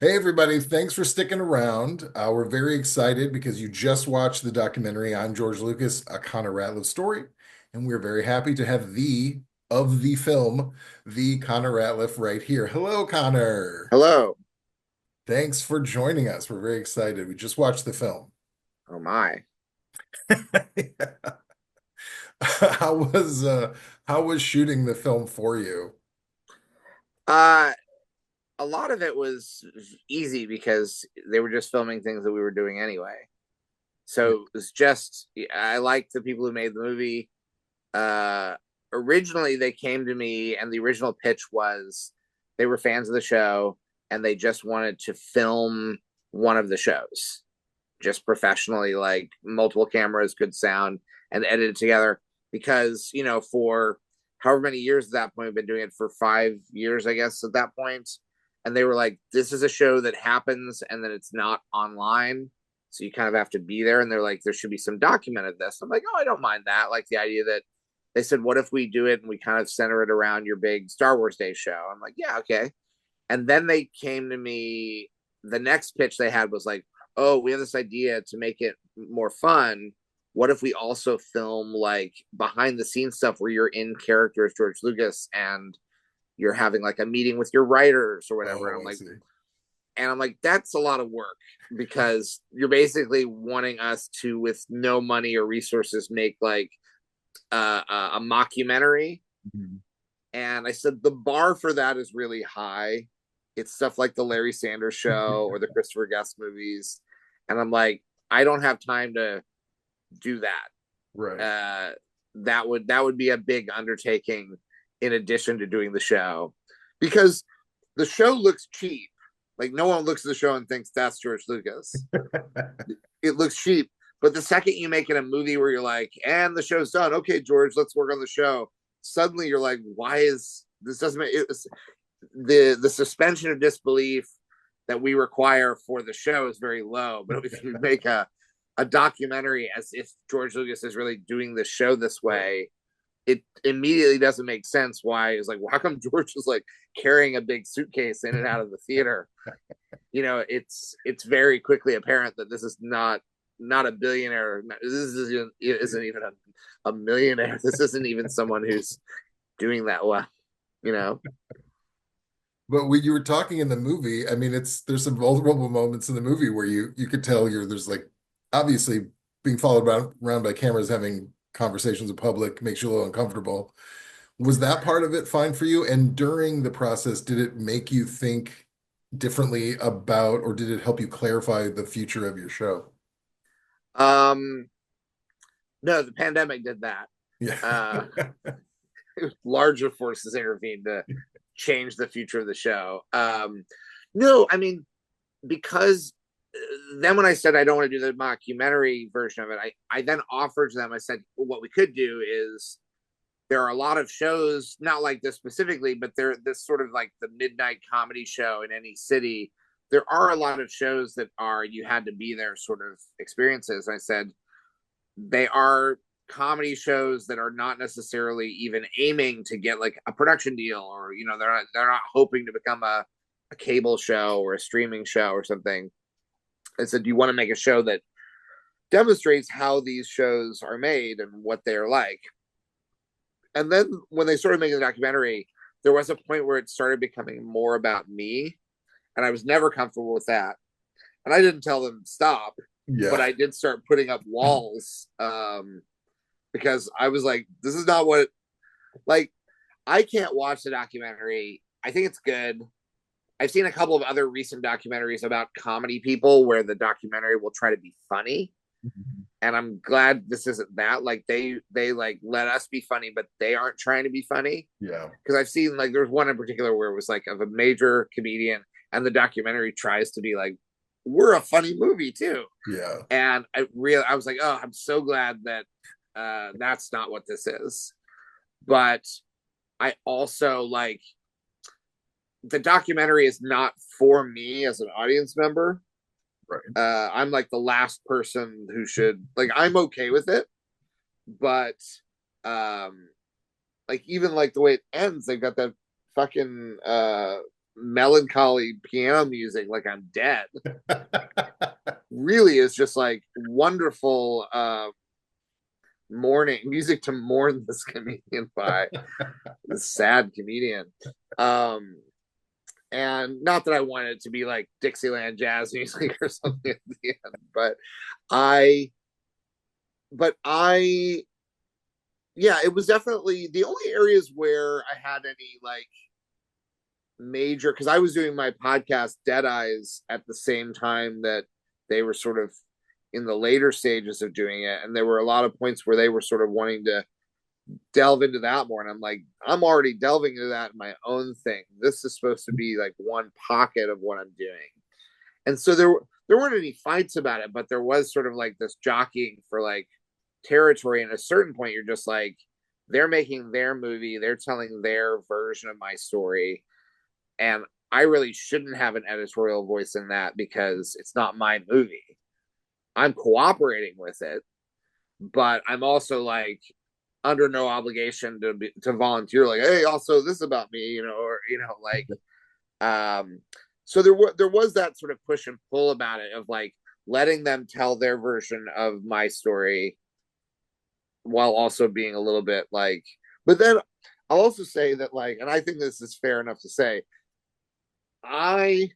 Hey, everybody. Thanks for sticking around. We're very excited because you just watched the documentary I'm George Lucas, A Connor Ratliff Story. And we're very happy to have the film, the Connor Ratliff right here. Hello, Connor. Hello. Thanks for joining us. We're very excited. We just watched the film. Oh my. How was uh how was shooting the film for you? Uh a lot of it was easy because they were just filming things that we were doing anyway. Yeah. So it was just I liked the people who made the movie. Uh Originally they came to me and the original pitch was they were fans of the show and they just wanted to film one of the shows just professionally, like multiple cameras, good sound, and edit it together. Because for however many years at that point, we've been doing it for 5 years, I guess, at that point. And they were like, "This is a show that happens, and then it's not online, so you kind of have to be there." And they're like, "There should be some documented this." I'm like, "Oh, I don't mind that." Like the idea that they said, "What if we do it and we kind of center it around your big Star Wars Day show?" I'm like, "Yeah, okay." And then they came to me. The next pitch they had was like, "Oh, we have this idea to make it more fun. What if we also film like behind the scenes stuff where you're in character as George Lucas and you're having like a meeting with your writers or whatever?" And Oh, I see. I'm like, that's a lot of work because you're basically wanting us to, with no money or resources, make like a mockumentary. Mhm. And I said the bar for that is really high. It's stuff like the Larry Sanders Show or the Christopher Guest movies. And I'm like, I don't have time to do that. Right. That would be a big undertaking in addition to doing the show, because the show looks cheap. Like no one looks at the show and thinks that's George Lucas. It looks cheap, but the second you make it a movie where you're like, and the show's done, okay, George, let's work on the show. Suddenly you're like, why is this doesn't make it? The suspension of disbelief that we require for the show is very low. But if you make a documentary as if George Lucas is really doing the show this Right. way, it immediately doesn't make sense. Why is like, well, how come George is like carrying a big suitcase in and out of the theater? It's very quickly apparent that this is not a billionaire. This isn't even a millionaire. This isn't even someone who's doing that well. You know. But when you were talking in the movie, I mean, there's some vulnerable moments in the movie where you could tell there's like obviously being followed around by cameras, having conversations with public makes you a little uncomfortable. Was that part of it fine for you? And during the process, did it make you think differently about, or did it help you clarify the future of your show? Um, no, the pandemic did that. Yeah. Uh, Larger forces intervened to change the future of the show. No, I mean, because then when I said I don't want to do the mockumentary version of it, I then offered to them, I said, well, what we could do is there are a lot of shows, not like this specifically, but they're this sort of like the midnight comedy show in any city. There are a lot of shows that are you had to be there sort of experiences. I said they are comedy shows that are not necessarily even aiming to get like a production deal, or they're not hoping to become a cable show or a streaming show or something. I said, do you want to make a show that demonstrates how these shows are made and what they're like? And then when they started making the documentary, there was a point where it started becoming more about me, and I was never comfortable with that. And I didn't tell them stop, but Yeah. I did start putting up walls, because I was like, this is not what like I can't watch the documentary. I think it's good. I've seen a couple of other recent documentaries about comedy people where the documentary will try to be funny, and I'm glad this isn't that. Like they like let us be funny, but they aren't trying to be funny. Yeah. Because I've seen like there's one in particular where it was like of a major comedian, and the documentary tries to be like, we're a funny movie too. Yeah. And I was like, oh, I'm so glad that that's not what this is. But I also like the documentary is not for me as an audience member. Right. I'm like the last person who should like. I'm okay with it, but um, like even like the way it ends, they got that fucking melancholy piano music like I'm dead. Really is just like wonderful mourning music to mourn this comedian by, this sad comedian. Um and not that I wanted it to be like Dixieland jazz music or something at the end, I I yeah, it was definitely the only areas where I had any like major, because I was doing my podcast Dead Eyes at the same time that they were sort of in the later stages of doing it, and there were a lot of points where they were sort of wanting to delve into that more, and I'm like, I'm already delving into that in my own thing. This is supposed to be like one pocket of what I'm doing. And so there weren't any fights about it, but there was sort of like this jockeying for like territory. And at a certain point you're just like, they're making their movie, they're telling their version of my story, and I really shouldn't have an editorial voice in that because it's not my movie. I'm cooperating with it, but I'm also like under no obligation to volunteer. Like, hey, also this about me, or like, so there was that sort of push and pull about it, of like letting them tell their version of my story while also being a little bit like. But then I'll also say that, like, and I think this is fair enough to say, I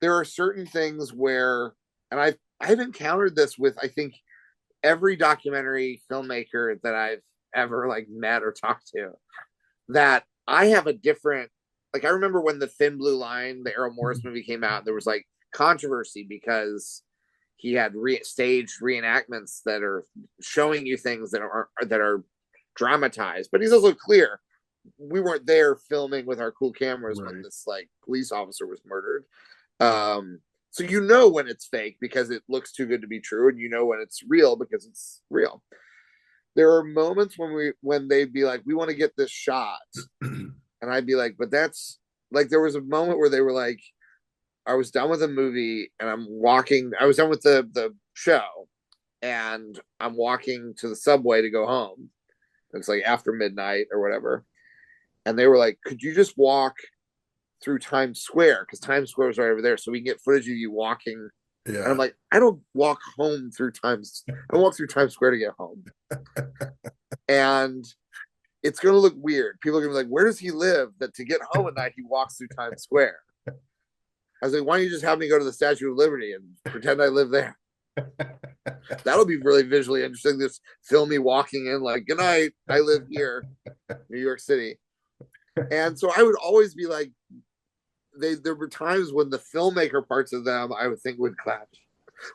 there are certain things where, and I've encountered this with, I think, every documentary filmmaker that I've ever like met or talked to, that I have a different, like, I remember when the Thin Blue Line, the Errol Morris movie came out, there was like controversy because he had staged reenactments that are showing you things that are dramatized, but he's also clear we weren't there filming with our cool cameras when this like police officer was murdered. So when it's fake because it looks too good to be true, and when it's real because it's real. There are moments when they'd be like, we want to get this shot, and I'd be like, but that's like, there was a moment where they were like, I was done with a movie and I was done with the show, and I'm walking to the subway to go home. It's like after midnight or whatever. And they were like, could you just walk through Times Square? Because Times Square is right over there. So we can get footage of you walking. Yeah. And I'm like, I don't walk home through Times. I walk through Times Square to get home. And it's going to look weird. People are going to be like, where does he live that to get home at night he walks through Times Square? I was like, why don't you just have me go to the Statue of Liberty and pretend I live there? That'll be really visually interesting. Just film me walking in like, good night, I live here, New York City. And so I would always be like, there were times when the filmmaker parts of them I would think would clash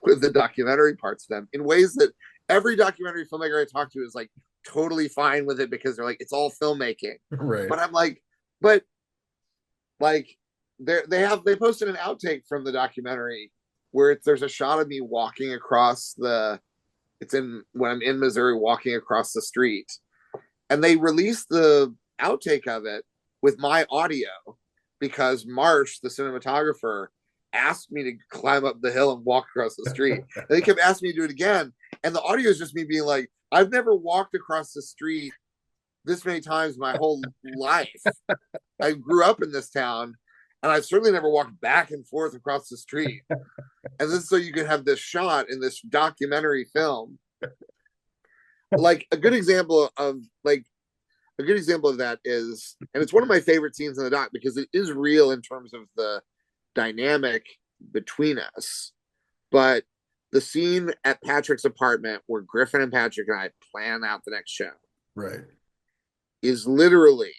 with the documentary parts of them in ways that every documentary filmmaker I talk to is like totally fine with it, because they're like, it's all filmmaking. Right. But I'm like, but like, they posted an outtake from the documentary where there's a shot of me walking across when I'm in Missouri, walking across the street, and they released the outtake of it with my audio because Marsh, the cinematographer, asked me to climb up the hill and walk across the street. And they kept asking me to do it again, and the audio is just me being like, I've never walked across the street this many times my whole life. I grew up in this town, and I've certainly never walked back and forth across the street. And this is so you can have this shot in this documentary film. Like a good example of that is, and it's one of my favorite scenes in the doc because it is real in terms of the dynamic between us. But the scene at Patrick's apartment where Griffin and Patrick and I plan out the next show, right, is literally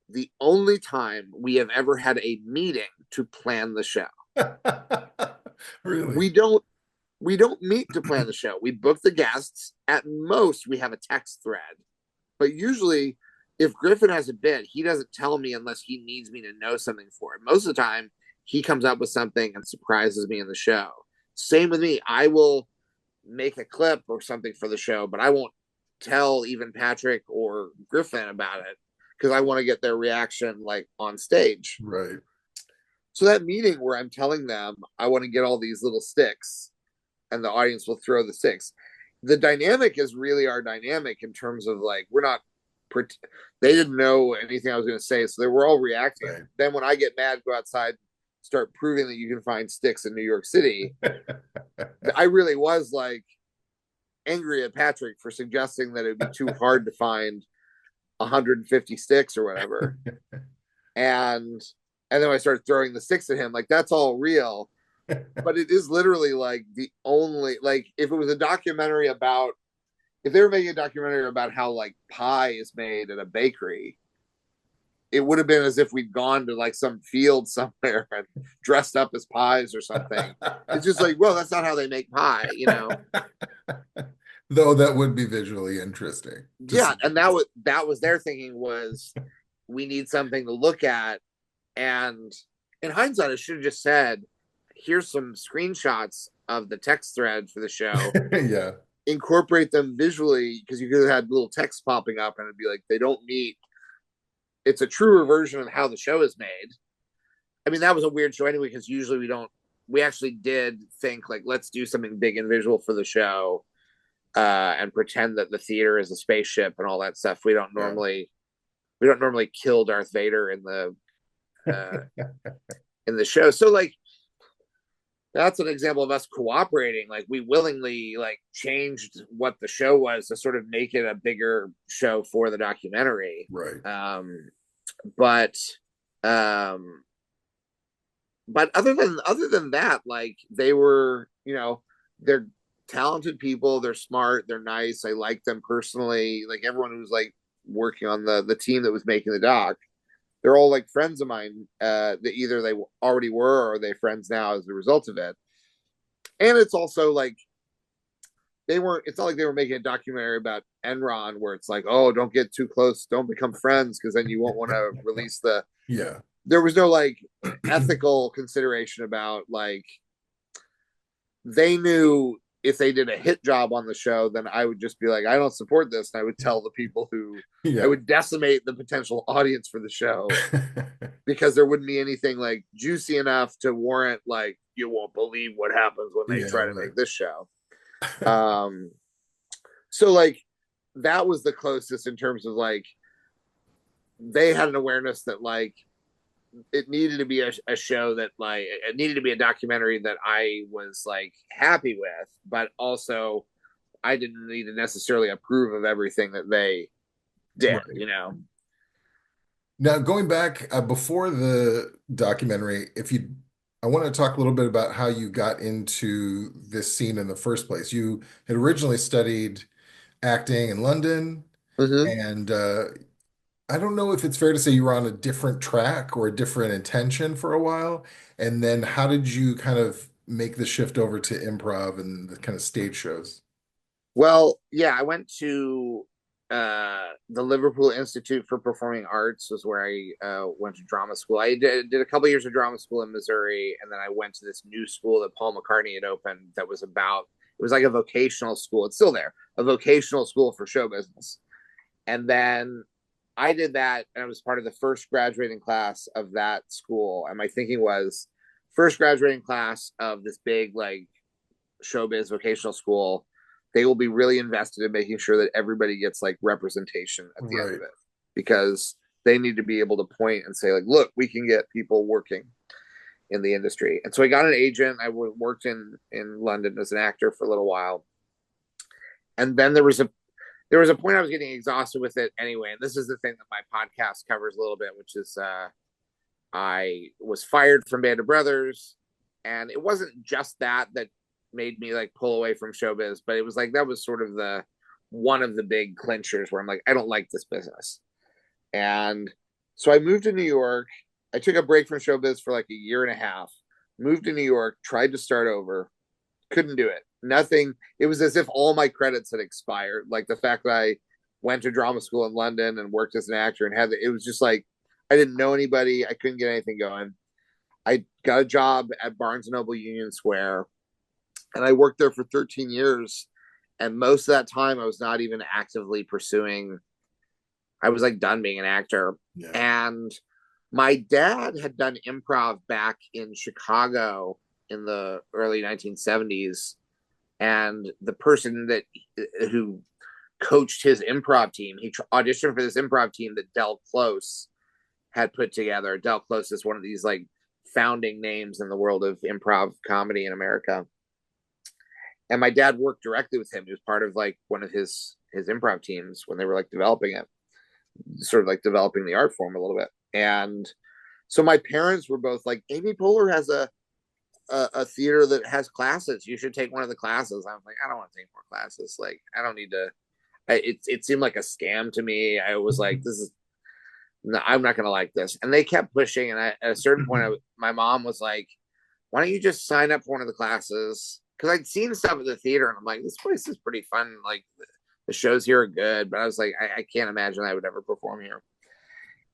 the only time we have ever had a meeting to plan the show. Really? We don't meet to plan the show. We book the guests. At most, we have a text thread. But usually, if Griffin has a bit, he doesn't tell me unless he needs me to know something for it. Most of the time, he comes up with something and surprises me in the show. Same with me. I will make a clip or something for the show, but I won't tell even Patrick or Griffin about it because I want to get their reaction like on stage. Right. So that meeting where I'm telling them I want to get all these little sticks and the audience will throw the sticks. The dynamic is really our dynamic in terms of like, we're not they didn't know anything I was going to say, so they were all reacting. Right. Then when I get mad, go outside, start proving that you can find sticks in New York City. I really was like angry at Patrick for suggesting that it'd be too hard to find 150 sticks or whatever. And then I started throwing the sticks at him, like that's all real. But it is literally like the only, like if it was a documentary about, if they were making a documentary about how like pie is made at a bakery, it would have been as if we'd gone to like some field somewhere and dressed up as pies or something. It's just like, well, that's not how they make pie, you know? Though that would be visually interesting to Yeah, see. and that was their thinking, was we need something to look at. And in hindsight, I should have just said, here's some screenshots of the text thread for the show. Yeah. Incorporate them visually, because you could have had little text popping up and it'd be like, they don't meet. It's a truer version of how the show is made. I mean, that was a weird show anyway, because usually we don't. We actually did think like, let's do something big and visual for the show, and pretend that the theater is a spaceship and all that stuff. Yeah. We don't normally kill Darth Vader uh, in the show. So like that's an example of us cooperating. Like we willingly like changed what the show was to sort of make it a bigger show for the documentary. Right. But um, but other than that, like they were, you know, they're talented people, they're smart, they're nice. I like them personally. Like everyone who was like working on the team that was making the doc, they're all like friends of mine, that either they already were or they friends now as a result of it. And it's also like they weren't. It's not like they were making a documentary about Enron where it's like, oh, don't get too close, don't become friends, because then you won't want to release the. Yeah. There was no like ethical consideration about like, they knew if they did a hit job on the show, then I would just be like, I don't support this, and I would tell the people who. I Yeah. would decimate the potential audience for the show, because there wouldn't be anything like juicy enough to warrant like, you won't believe what happens when they Yeah, try to right. make this show. Um, so like that was the closest in terms of like, they had an awareness that like it needed to be a show that like, it needed to be a documentary that I was like happy with, but also I didn't need to necessarily approve of everything that they did, Right. you know. Now, going back before the documentary, if you, I want to talk a little bit about how you got into this scene in the first place. You had originally studied acting in London, Mm-hmm. and I don't know if it's fair to say you were on a different track or a different intention for a while. And then how did you kind of make the shift over to improv and the kind of stage shows? Well, yeah, I went to the Liverpool Institute for Performing Arts, was where I went to drama school. I did a couple years of drama school in Missouri, and then I went to this new school that Paul McCartney had opened that was about, it was like a vocational school. It's still there, a vocational school for show business. And then I did that, and I was part of the first graduating class of that school. And my thinking was, first graduating class of this big like showbiz vocational school, they will be really invested in making sure that everybody gets like representation at the end Right. of it, because they need to be able to point and say like, look, we can get people working in the industry. And so I got an agent. I worked in London as an actor for a little while, and then there was a point I was getting exhausted with it anyway. And this is the thing that my podcast covers a little bit, which is I was fired from Band of Brothers, and it wasn't just that made me like pull away from showbiz, but it was like that was sort of the one of the big clinchers where I'm like, I don't like this business. And so I moved to New York. I took a break from showbiz for like a year and a half, moved to New York, tried to start over, couldn't do it. Nothing. It was as if all my credits had expired. Like the fact that I went to drama school in London and worked as an actor and it was just like, I didn't know anybody. I couldn't get anything going. I got a job at Barnes and Noble Union Square, and I worked there for 13 years. And most of that time, I was not even actively pursuing. I was like done being an actor. Yeah. And my dad had done improv back in Chicago in the early 1970s. And the person that who coached his improv team. He auditioned for this improv team that Del Close had put together. Del Close is one of these like founding names in the world of improv comedy in America. And my dad worked directly with him. He was part of like one of his improv teams when they were like developing it, sort of like developing the art form a little bit. And so my parents were both like, Amy Poehler has a theater that has classes. You should take one of the classes. I was like, I don't want to take more classes. Like, I don't need to. It seemed like a scam to me. I was like, this is no, I'm not gonna like this. And they kept pushing. And at a certain point, my mom was like, why don't you just sign up for one of the classes? Because I'd seen stuff at the theater, and I'm like, this place is pretty fun. Like the shows here are good, but I was like, I can't imagine I would ever perform here.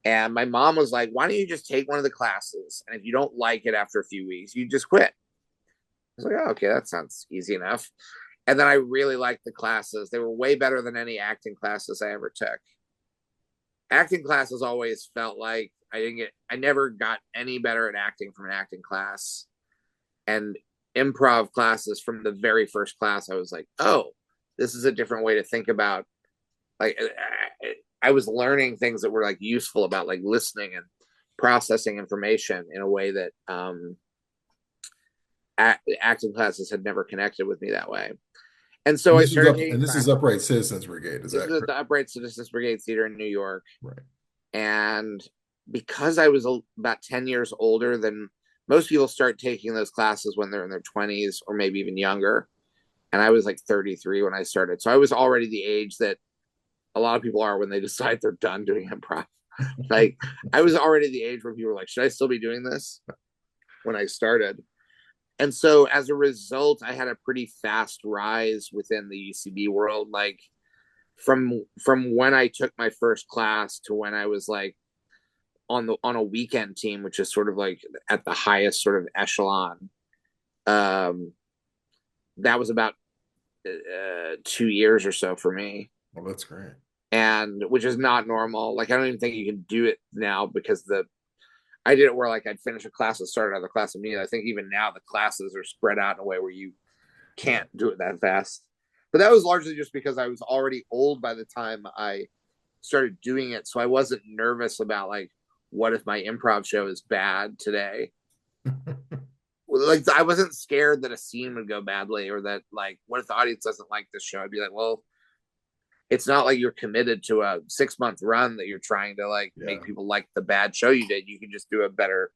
And my mom was like, why don't you just take one of the classes? And if you don't like it after a few weeks, you just quit. I was like, oh, okay, that sounds easy enough. And then I really liked the classes. They were way better than any acting classes I ever took. Acting classes always felt like I never got any better at acting from an acting class. And improv classes from the very first class, I was like, oh, this is a different way to think about, like, I was learning things that were like useful about like listening and processing information in a way that acting classes had never connected with me that way. And so I started taking and this is classes. Upright Citizens Brigade, is This that is at correct? the Upright Citizens Brigade Theater in New York. Right. And because I was about 10 years older than most people, start taking those classes when they're in their 20s or maybe even younger. And I was like 33 when I started. So I was already the age that a lot of people are when they decide they're done doing improv. Like I was already the age where people were like, should I still be doing this when I started? And so as a result, I had a pretty fast rise within the UCB world. Like from when I took my first class to when I was like on a weekend team, which is sort of like at the highest sort of echelon. Um, that was about 2 years or so for me, Well, that's great. and which is not normal. Like I don't even think you can do it now because I did it where like I'd finish a class and start another class immediately. I think even now the classes are spread out in a way where you Yeah. can't do it that fast. But that was largely just because I was already old by the time I started doing it, so I wasn't nervous about like what if my improv show is bad today. Like I wasn't scared that a scene would go badly or that like what if the audience doesn't like this show. I'd be like, well, it's not like you're committed to a 6 month run that you're trying to like make Yeah. people like the bad show you did. You can just do a better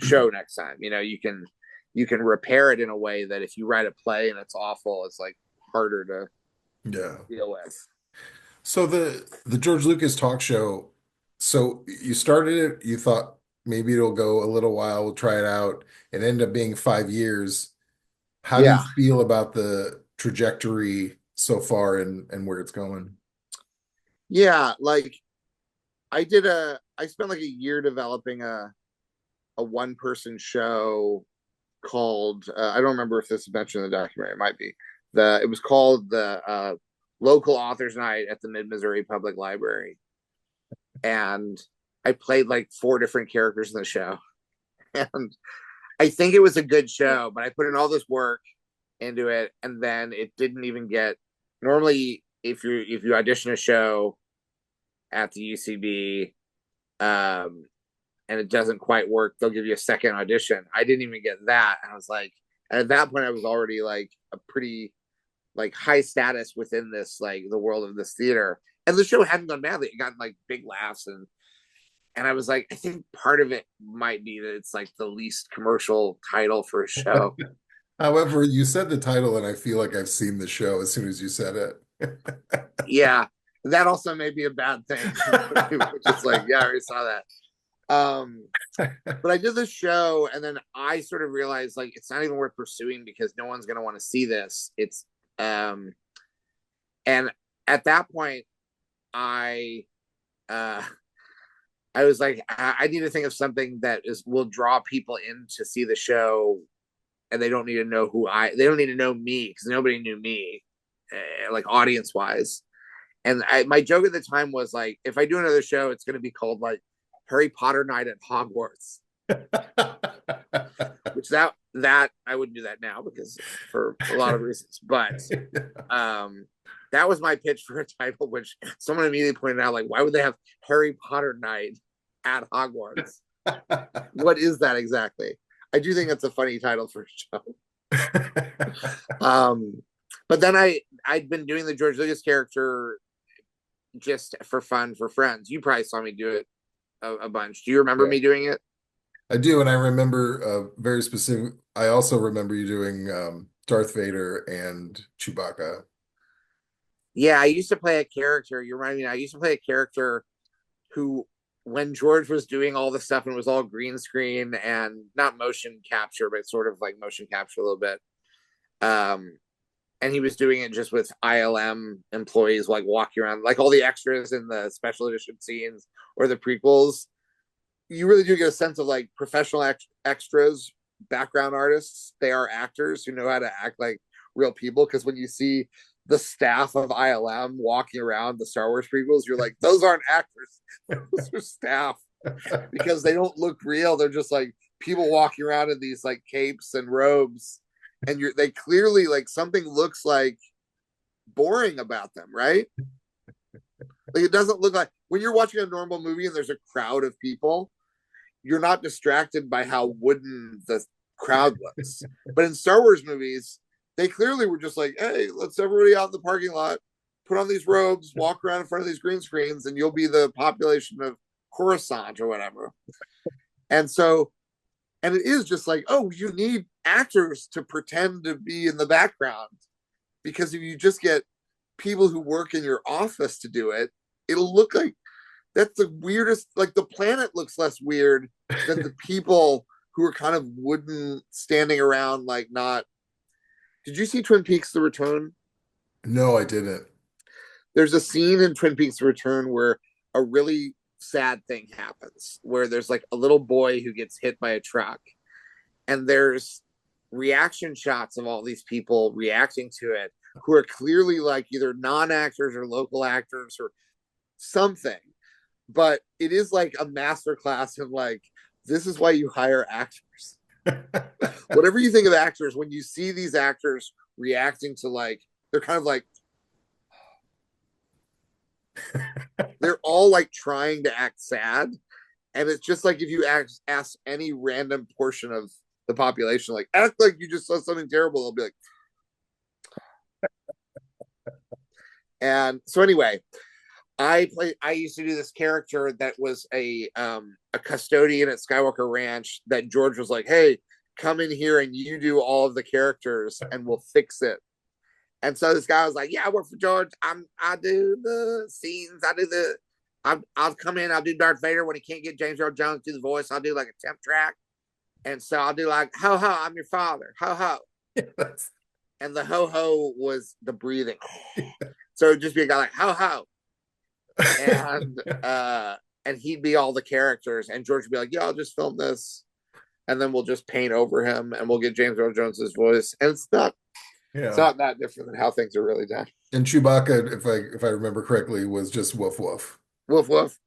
show next time. You can repair it in a way that if you write a play and it's awful, it's like harder to Yeah. deal with. So the George Lucas talk show, so you started it, you thought maybe it'll go a little while, we'll try it out. It ended up being 5 years. How do you Yeah. feel about the trajectory so far and where it's going? Yeah, like I spent like a year developing a one person show called I don't remember if this is mentioned in the documentary. It might be. It was called the Local Authors Night at the Mid Missouri Public Library, and I played like four different characters in the show, and I think it was a good show, but I put in all this work into it, and then it didn't even get. Normally, if you audition a show at the UCB, and it doesn't quite work, they'll give you a second audition. I didn't even get that. And I was like, and at that point, I was already like a pretty like high status within this, like the world of this theater. And the show hadn't gone badly. It got like big laughs. And I was like, I think part of it might be that it's like the least commercial title for a show. However, you said the title, and I feel like I've seen the show as soon as you said it. Yeah. That also may be a bad thing. Just like, yeah, I already saw that. But I did the show, and then I sort of realized like it's not even worth pursuing because no one's gonna want to see this. It's and at that point, I uh I was like, I need to think of something that will draw people in to see the show, and they don't need to know they don't need to know me because nobody knew me, like audience wise. And my joke at the time was like, if I do another show, it's going to be called like Harry Potter Night at Hogwarts, which that I wouldn't do that now because for a lot of reasons. But that was my pitch for a title, which someone immediately pointed out, like, why would they have Harry Potter night at Hogwarts? What is that exactly? I do think that's a funny title for a show. But then I'd been doing the George Lucas character just for fun for friends. You probably saw me do it a bunch. Do you remember Yeah, me doing it? I do, and I remember very specific. I also remember you doing Darth Vader and Chewbacca. Yeah, I used to play a character. You're right. I used to play a character who, when George was doing all the stuff and it was all green screen and not motion capture, but sort of like motion capture a little bit. And he was doing it just with ILM employees, like walking around, like all the extras in the special edition scenes or the prequels. You really do get a sense of like professional extras, background artists. They are actors who know how to act like real people. Because when you see the staff of ILM walking around the Star Wars prequels, you're like, those aren't actors, those are staff, because they don't look real. They're just like people walking around in these like capes and robes, and they clearly, like, something looks like boring about them, right? Like, it doesn't look like, when you're watching a normal movie and there's a crowd of people, you're not distracted by how wooden the crowd looks. But in Star Wars movies, they clearly were just like, hey, let's everybody out in the parking lot, put on these robes, walk around in front of these green screens, and you'll be the population of Coruscant or whatever. And so, and it is just like, oh, you need actors to pretend to be in the background, because if you just get people who work in your office to do it, it'll look like, that's the weirdest. Like, the planet looks less weird than the people who are kind of wooden standing around, like, not. Did you see Twin Peaks: The Return? No, I didn't. There's a scene in Twin Peaks: The Return where a really sad thing happens, where there's like a little boy who gets hit by a truck, and there's reaction shots of all these people reacting to it, who are clearly like either non-actors or local actors or something. But it is like a master class in, like, this is why you hire actors. Whatever you think of actors, when you see these actors reacting to, like, they're kind of like, they're all like trying to act sad. And it's just like, if you ask any random portion of the population, like, act like you just saw something terrible, they'll be like. And so anyway, I used to do this character that was a custodian at Skywalker Ranch, that George was like, hey, come in here and you do all of the characters and we'll fix it. And so this guy was like, yeah, I work for George. I do the scenes. I'll come in, I'll do Darth Vader when he can't get James Earl Jones to do the voice. I'll do like a temp track. And so I'll do like, ho ho, I'm your father. Ho ho. Yes. And the ho ho was the breathing. So it'd just be a guy like, ho ho. And he'd be all the characters, and George would be like, yeah, I'll just film this, and then we'll just paint over him and we'll get James Earl Jones's voice. And it's not Yeah. that different than how things are really done. And Chewbacca, if I remember correctly, was just woof woof. Woof woof.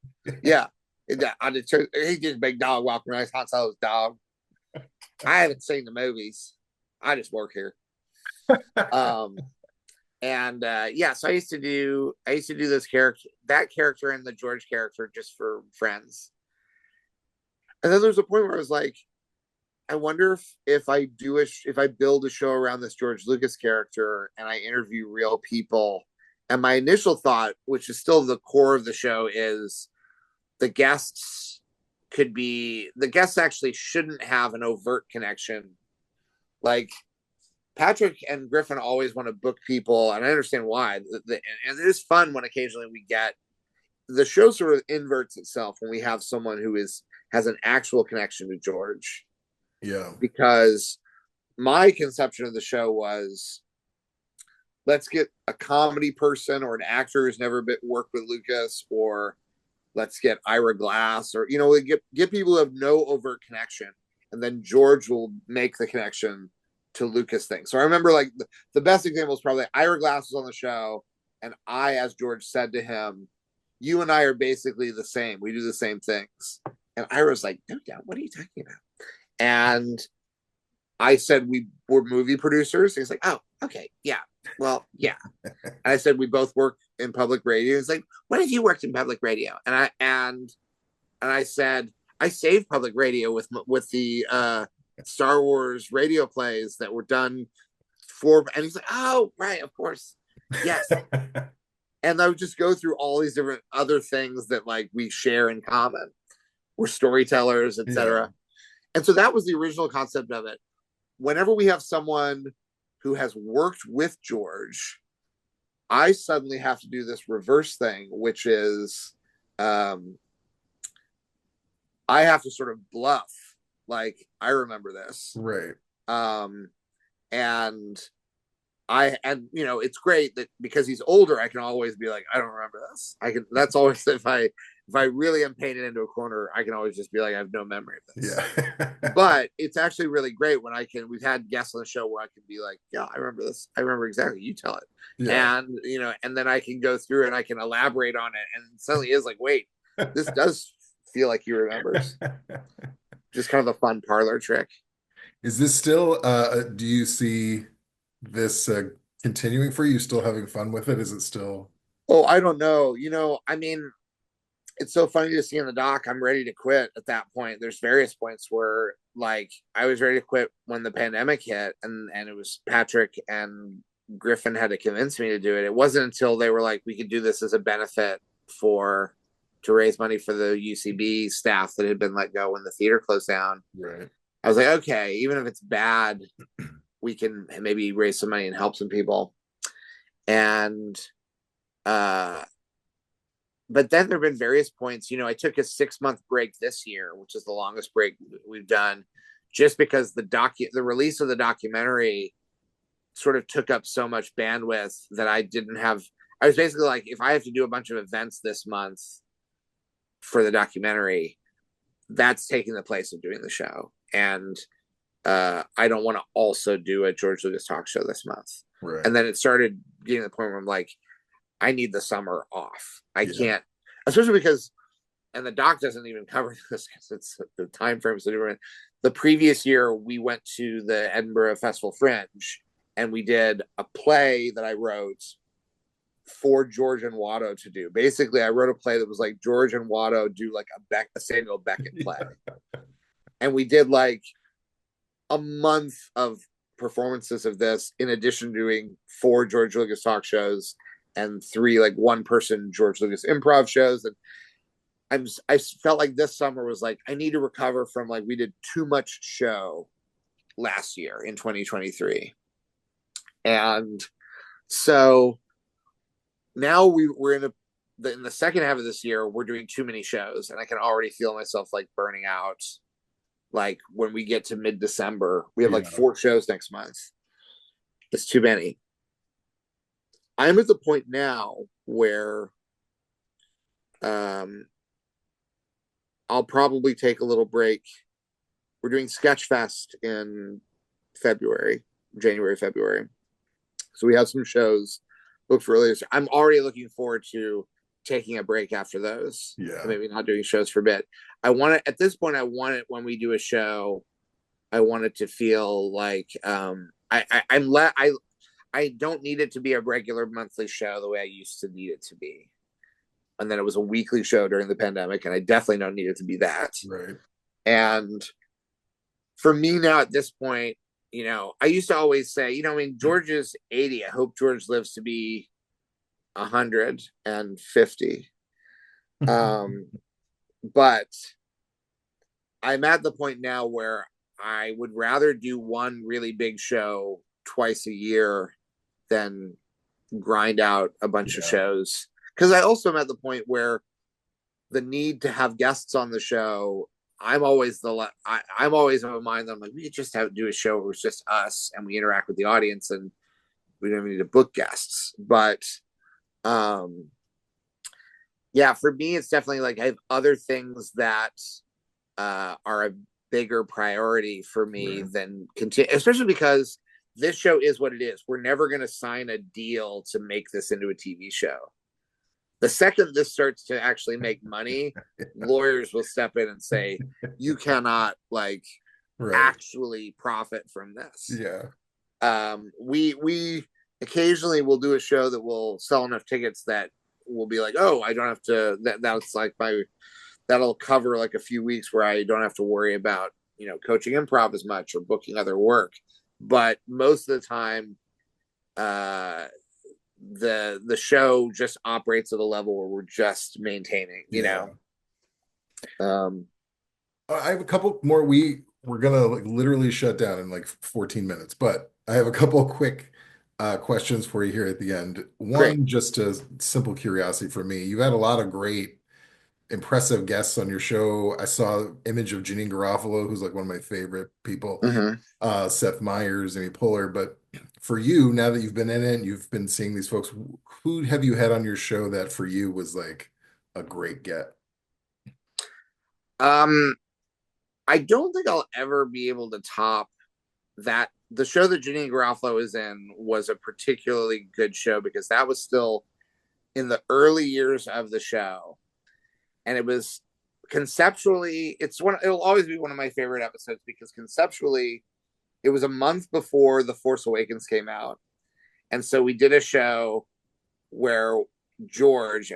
Yeah. He's just a big dog walking around. He's Han Solo's dog. I haven't seen the movies. I just work here. And yeah, so I used to do this character, that character, and the George character just for friends. And then there's a point where I was like, I wonder if I build a show around this George Lucas character and I interview real people. And my initial thought, which is still the core of the show, is the guests actually shouldn't have an overt connection. Like, Patrick and Griffin always want to book people, and I understand why. And it is fun when occasionally we get, the show sort of inverts itself when we have someone who has an actual connection to George. Yeah. Because my conception of the show was, let's get a comedy person or an actor who's never worked with Lucas, or let's get Ira Glass, or, get people who have no overt connection, and then George will make the connection to Lucas thing. So I remember, like, the best example is probably Ira Glass was on the show, and I, as George, said to him, you and I are basically the same. We do the same things. And Ira's like, no doubt, what are you talking about? And I said we were movie producers. He's like, oh, okay, yeah, well, yeah. And I said we both work in public radio. He's like, when have you worked in public radio? And I said I saved public radio with the Star Wars radio plays that were done for. And he's like, oh, right, of course, yes. And I would just go through all these different other things that like we share in common. We're storytellers, Yeah. etc. And so that was the original concept of it. Whenever we have someone who has worked with George, I suddenly have to do this reverse thing, which is I have to sort of bluff, like I remember this, Right. um, and you know it's great that because he's older, I can always be like, I don't remember this. I can. That's always if I really am painted into a corner, I can always just be like, I have no memory of this. Yeah. But it's actually really great when I can. We've had guests on the show where I can be like, yeah, I remember this. I remember exactly. You tell it, Yeah. and you know, and then I can go through and I can elaborate on it, and it suddenly is like, wait, this does feel like he remembers. Just kind of a fun parlor trick. Is this still, do you see this continuing for you? Still having fun with it? Is it still? Oh, I don't know. You know, I mean, it's so funny to see in the doc. I'm ready to quit at that point. There's various points where like I was ready to quit when the pandemic hit, and it was Patrick and Griffin had to convince me to do it. It wasn't until they were like, we could do this as a benefit for to raise money for the UCB staff that had been let go when the theater closed down. Right. I was like, okay, even if it's bad, we can maybe raise some money and help some people. And uh but then there have been various points. You know, I took a 6-month break this year, which is the longest break we've done, just because the release of the documentary sort of took up so much bandwidth that I didn't have. I was basically like, if I have to do a bunch of events this month for the documentary, that's taking the place of doing the show. And I don't want to also do a George Lucas talk show this month. Right. And then it started getting to the point where I'm like, I need the summer off. I Yeah. can't, especially because, and the doc doesn't even cover this because it's the time frame is so different. The previous year, we went to the Edinburgh Festival Fringe and we did a play that I wrote for George and Watto to do. Basically, I wrote a play that was like George and Watto do like a Samuel Beckett play. Yeah. And we did like a month of performances of this in addition to doing 4 George Lucas talk shows and 3 like 1-person George Lucas improv shows. And I felt like this summer was like, I need to recover from like, we did too much show last year in 2023. And so now we're in the second half of this year, we're doing too many shows and I can already feel myself like burning out. Like when we get to mid-December, we have like 4 shows next month. It's too many. I'm at the point now where I'll probably take a little break. We're doing Sketchfest in January, February. So we have some shows booked for earlier. I'm already looking forward to taking a break after those. Yeah. Maybe not doing shows for a bit. I want it at this point. I want it when we do a show. I want it to feel like I don't need it to be a regular monthly show the way I used to need it to be. And then it was a weekly show during the pandemic, and I definitely don't need it to be that. Right. And for me now at this point, you know, I used to always say, you know, I mean, George is 80. I hope George lives to be 150. But I'm at the point now where I would rather do one really big show twice a year than grind out a bunch of shows. Because I also am at the point where the need to have guests on the show, I'm always I'm always of a mind that I'm like, we could just do a show where it's just us and we interact with the audience and we don't need to book guests. But yeah, for me, it's definitely like I have other things that are a bigger priority for me than continue, especially because this show is what it is. We're never going to sign a deal to make this into a TV show. The second this starts to actually make money, lawyers will step in and say, you cannot like Right. actually profit from this. Yeah. We occasionally will do a show that will sell enough tickets that will be like, oh, I don't have to. That's like my that'll cover like a few weeks where I don't have to worry about coaching improv as much or booking other work. But most of the time, uh, the show just operates at a level where we're just maintaining. Yeah. Um, I have a couple more. We're gonna like literally shut down in like 14 minutes, but I have a couple of quick questions for you here at the end. Great. One, just a simple curiosity for me. You had a lot of great, impressive guests on your show. I saw an image of Janine Garofalo, who's like one of my favorite people. Mm-hmm. Seth Meyers, Amy Pollard. But for you, now that you've been in it and you've been seeing these folks, who have you had on your show that for you was like a great get? Um, I don't think I'll ever be able to top that. The show that Janine Garofalo is in was a particularly good show because that was still in the early years of the show, and it was conceptually it'll always be one of my favorite episodes because conceptually it was a month before The Force Awakens came out, and so we did a show where George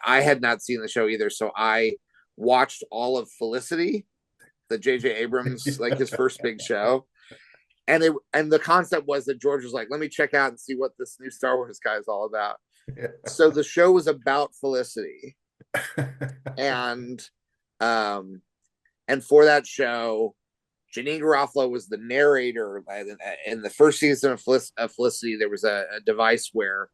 I had not seen the show either, so I watched all of Felicity, the J.J. Abrams, like his first big show. And the concept was that George was like, let me check out and see what this new Star Wars guy is all about. So the show was about Felicity. And for that show, Janine Garofalo was the narrator. In the first season of Felicity, there was a device where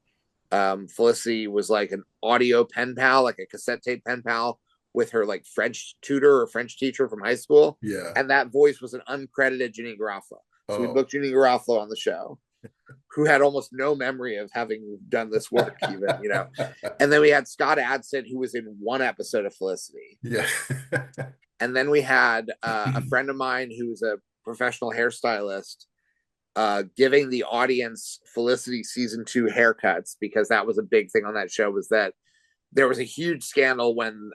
Felicity was like an audio pen pal, like a cassette tape pen pal with her like French tutor or French teacher from high school. Yeah. And that voice was an uncredited Janine Garofalo. So we Oh. booked Janine Garofalo on the show, who had almost no memory of having done this work, even. And then we had Scott Adsit, who was in one episode of Felicity. Yeah. And then we had a friend of mine who's a professional hairstylist giving the audience Felicity season 2 haircuts, because that was a big thing on that show, was that there was a huge scandal when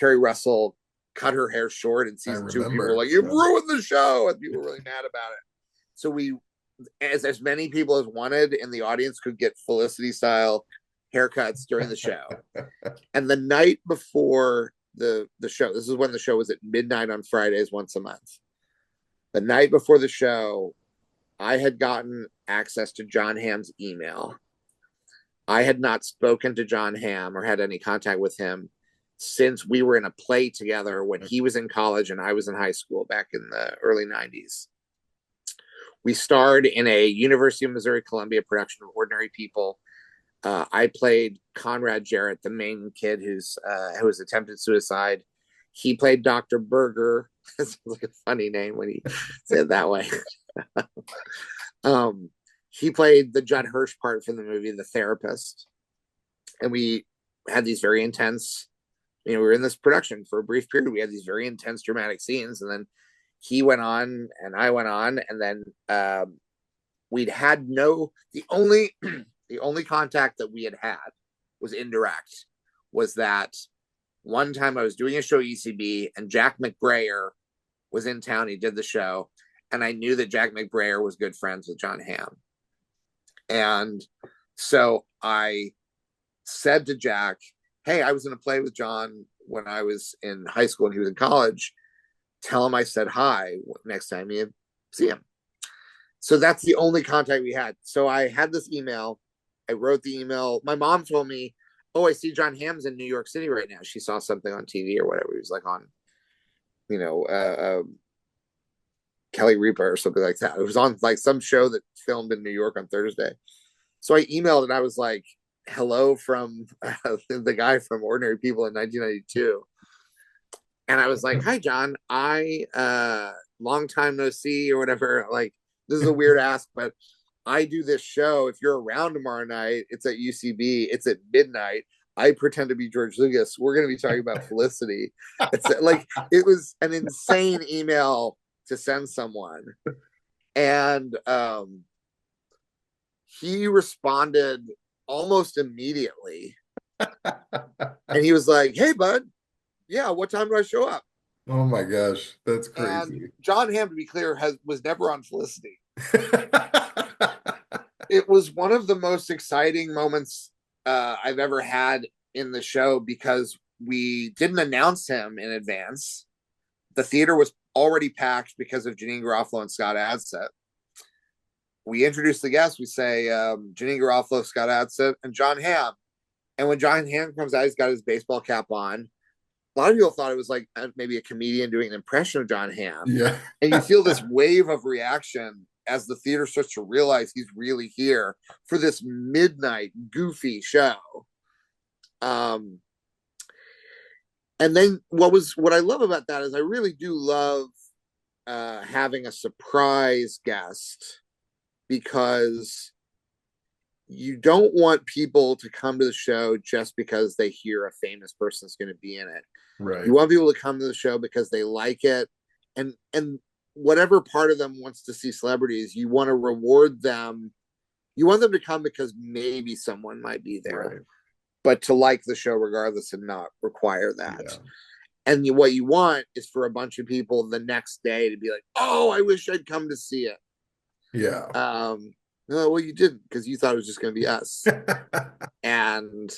Kerry Russell cut her hair short in I season 2. People were remember. like, you've ruined the show. And people were really mad about it. So we, as many people as wanted in the audience could get Felicity style haircuts during the show. And the night before the show, this is when the show was at midnight on Fridays once a month. The night before the show, I had gotten access to John Hamm's email. I had not spoken to John Hamm or had any contact with him since we were in a play together when he was in college and I was in high school back in the early 90s. We starred in a University of Missouri Columbia production of Ordinary People. I played Conrad Jarrett, the main kid who attempted suicide. He played Dr. Berger. It's like a funny name when he said it that way. He played the Judd Hirsch part from the movie The Therapist. And we had these very intense, we were in this production for a brief period. We had these very intense dramatic scenes. And then he went on and I went on. And then we'd had the only contact that we had was indirect, was that one time I was doing a show at ECB and Jack McBrayer was in town. He did the show. And I knew that Jack McBrayer was good friends with John Hamm. And so I said to Jack, hey, I was in a play with John when I was in high school and he was in college. Tell him I said hi next time you see him. So that's the only contact we had. So I had this email. I wrote the email. My mom told me, oh, I see John Hamm's in New York City right now. She saw something on TV or whatever. He was like on, Kelly Ripa or something like that. It was on like some show that filmed in New York on Thursday. So I emailed and I was like, hello from the guy from Ordinary People in 1992. And I was like, hi, John. Long time no see or whatever. Like, this is a weird ask, but I do this show. If you're around tomorrow night, it's at UCB. It's at midnight. I pretend to be George Lucas. We're going to be talking about Felicity. It's like, it was an insane email to send someone. And he responded almost immediately. And he was like, hey, bud, yeah, what time do I show up? Oh my gosh, that's And crazy. John Hamm, to be clear, was never on Felicity. It was one of the most exciting moments I've ever had in the show because we didn't announce him in advance. The theater was already packed because of Janine Garofalo and Scott Adsit. We introduce the guests. We say Janine Garofalo, Scott Adsit, and John Hamm. And when John Hamm comes out, he's got his baseball cap on. A lot of people thought it was like maybe a comedian doing an impression of John Hamm. Yeah. And you feel this wave of reaction as the theater starts to realize he's really here for this midnight goofy show. Um, and then what I love about that is I really do love having a surprise guest because you don't want people to come to the show just because they hear a famous person is going to be in it. You Right. want people to come to the show because they like it, and whatever part of them wants to see celebrities, you want to reward them. You want them to come because maybe someone might be there, Right. but to like the show regardless and not require that. Yeah. And what you want is for a bunch of people the next day to be like, "Oh, I wish I'd come to see it." Yeah. No, well, you didn't because you thought it was just going to be us. And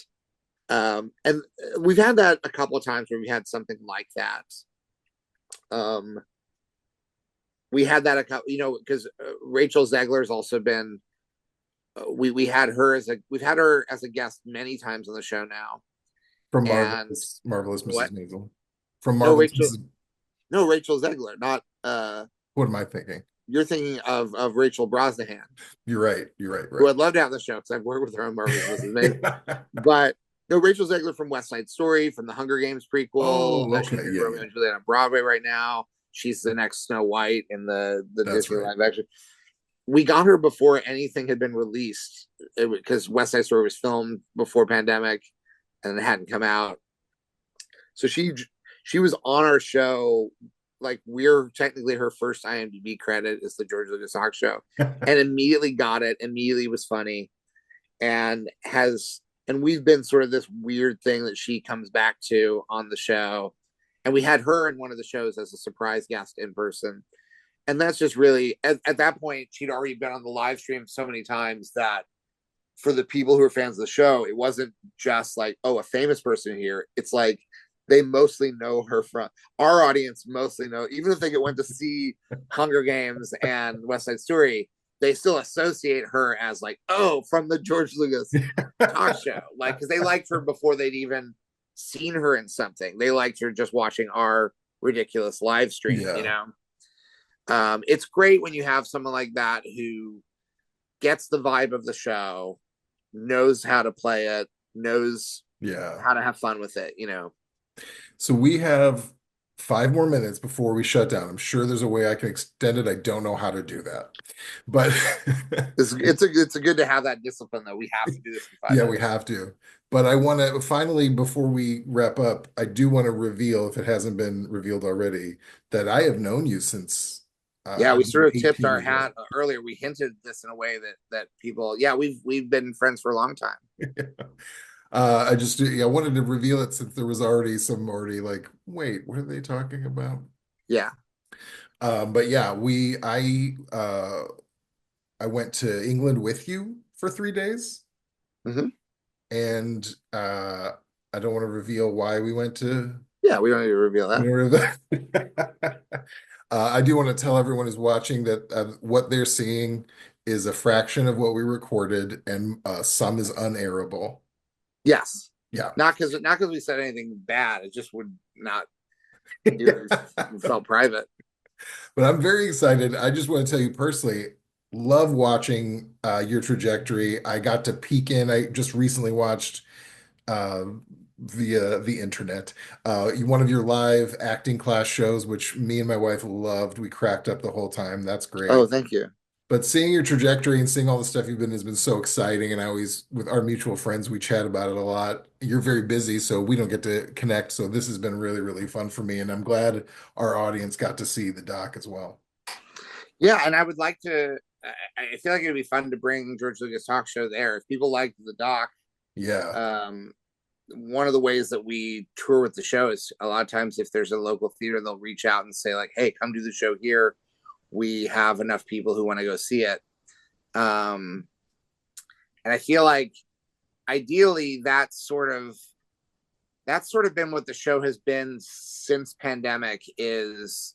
and we've had that a couple of times where we had something like that. Um, we had that a couple, because Rachel Zegler's also been. We had her we've had her as a guest many times on the show now. From And Marvelous what? Mrs. Maisel. From No, Marvelous Rachel. Mrs. No, Rachel Zegler. Not. What am I thinking? You're thinking of Rachel Brosnahan, You're right. You're right. who Right. I'd love to have on the show because I've worked with her on Marvelous Mrs. Maisel. But no, Rachel Zegler from West Side Story, from the Hunger Games prequel. Oh, She's okay. in Yeah, Romeo yeah. and Juliet on Broadway right now. She's the next Snow White in the That's Disney right. live action. We got her before anything had been released because West Side Story was filmed before pandemic and it hadn't come out. So she was on our show. Like we're technically her first IMDb credit is the George Lucas Talk Show, and immediately got it. Immediately was funny, and we've been sort of this weird thing that she comes back to on the show, and we had her in one of the shows as a surprise guest in person, and that's just really at that point she'd already been on the live stream so many times that for the people who are fans of the show, it wasn't just like, oh, a famous person here. It's like they mostly know her from our audience, mostly know, even if they went to see Hunger Games and West Side Story, they still associate her as like, oh, from the George Lucas talk show. Like, because they liked her before they'd even seen her in something. They liked her just watching our ridiculous live stream. Yeah. It's great when you have someone like that who gets the vibe of the show, knows how to play it, knows Yeah. how to have fun with it. So we have 5 more minutes before we shut down. I'm sure there's a way I can extend it. I don't know how to do that. But It's a good to have that discipline though. We have to do this in five yeah, we minutes. have to. But I want to finally, before we wrap up, I do want to reveal, if it hasn't been revealed already, that I have known you since Yeah, I we was sort of tipped 18 our years old. hat earlier. We hinted this in a way that people, yeah, we've been friends for a long time. I just, yeah, I wanted to reveal it since there was already like, wait, what are they talking about? Yeah. But yeah, I went to England with you for 3 days, Hmm. and I don't want to reveal why we went to. Yeah, we don't need to reveal that. I do want to tell everyone who's watching that what they're seeing is a fraction of what we recorded, and some is unairable. Yes. Yeah. Not because we said anything bad. It just would not it felt private. But I'm very excited. I just want to tell you personally, love watching your trajectory. I got to peek in. I just recently watched uh, via the internet one of your live acting class shows, which me and my wife loved. We cracked up the whole time. That's Oh, great. thank you. But seeing your trajectory and seeing all the stuff you've been has been so exciting. And I always, with our mutual friends, we chat about it a lot. You're very busy, so we don't get to connect. So this has been really, really fun for me. And I'm glad our audience got to see the doc as well. Yeah, and I would like to. I feel like it'd be fun to bring George Lucas Talk Show there. If people liked the doc, Yeah. um, one of the ways that we tour with the show is a lot of times if there's a local theater, they'll reach out and say like, "Hey, come do the show here. We have enough people who want to go see it." Um, and I feel like ideally that's sort of been what the show has been since pandemic is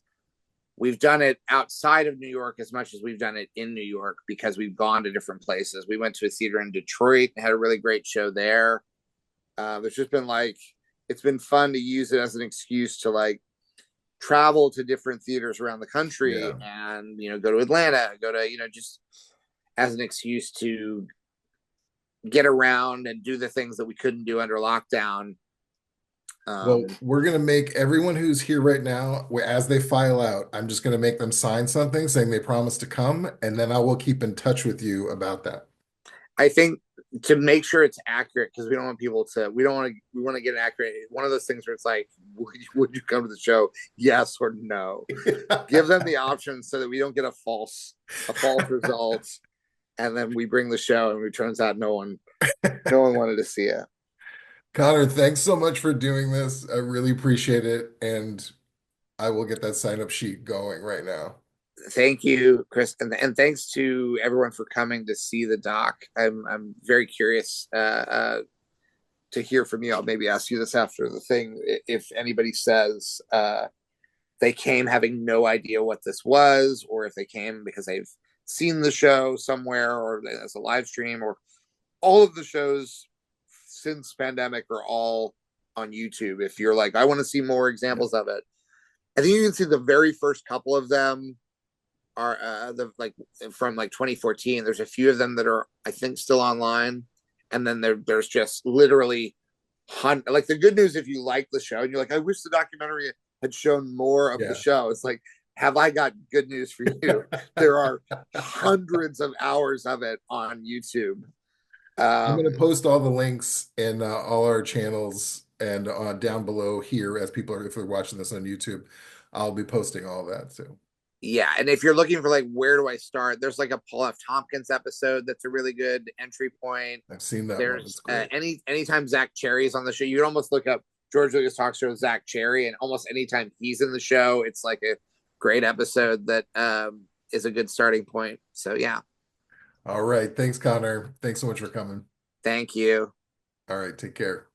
we've done it outside of New York as much as we've done it in New York because we've gone to different places. We went to a theater in Detroit and had a really great show there. It's just been like it's been fun to use it as an excuse to like travel to different theaters around the country Yeah. and go to Atlanta, go to just as an excuse to get around and do the things that we couldn't do under lockdown. Well, Um, we're going to make everyone who's here right now, as they file out, I'm just going to make them sign something saying they promise to come, and then I will keep in touch with you about that. I think to make sure it's accurate because we don't want people to we want to get accurate. One of those things where it's like, would you come to the show? Yes or no. Give them the option so that we don't get a false result, and then we bring the show and it turns out no one wanted to see it. Connor, thanks so much for doing this. I really appreciate it, and I will get that sign up sheet going right now. Thank you, Chris, and thanks to everyone for coming to see the doc. I'm very curious to hear from you. I'll maybe ask you this after the thing. If anybody says they came having no idea what this was, or if they came because they've seen the show somewhere or as a live stream, or all of the shows since pandemic are all on YouTube. If you're like, I want to see more Yeah. examples of it, I think you can see the very first couple of them are the like from like 2014. There's a few of them that are I think still online, and then there's just literally like the good news if you like the show and you're like I wish the documentary had shown more of the Yeah. show. It's like have I got good news for you? There are hundreds of hours of it on YouTube. I'm going to Um, post all the links in all our channels and down below here as people are, if they're watching this on YouTube, I'll be posting all that too. yeah, and if you're looking for like where do I start, there's like a Paul F. Tompkins episode that's a really good entry point. I've seen that one. There's It's great. anytime Zach Cherry's on the show, you can almost look up George Lucas talk show with Zach Cherry, and almost anytime he's in the show, it's like a great episode that is a good starting point. So yeah, All right. Thanks, Connor. Thanks so much for coming. thank you. All right. Take care.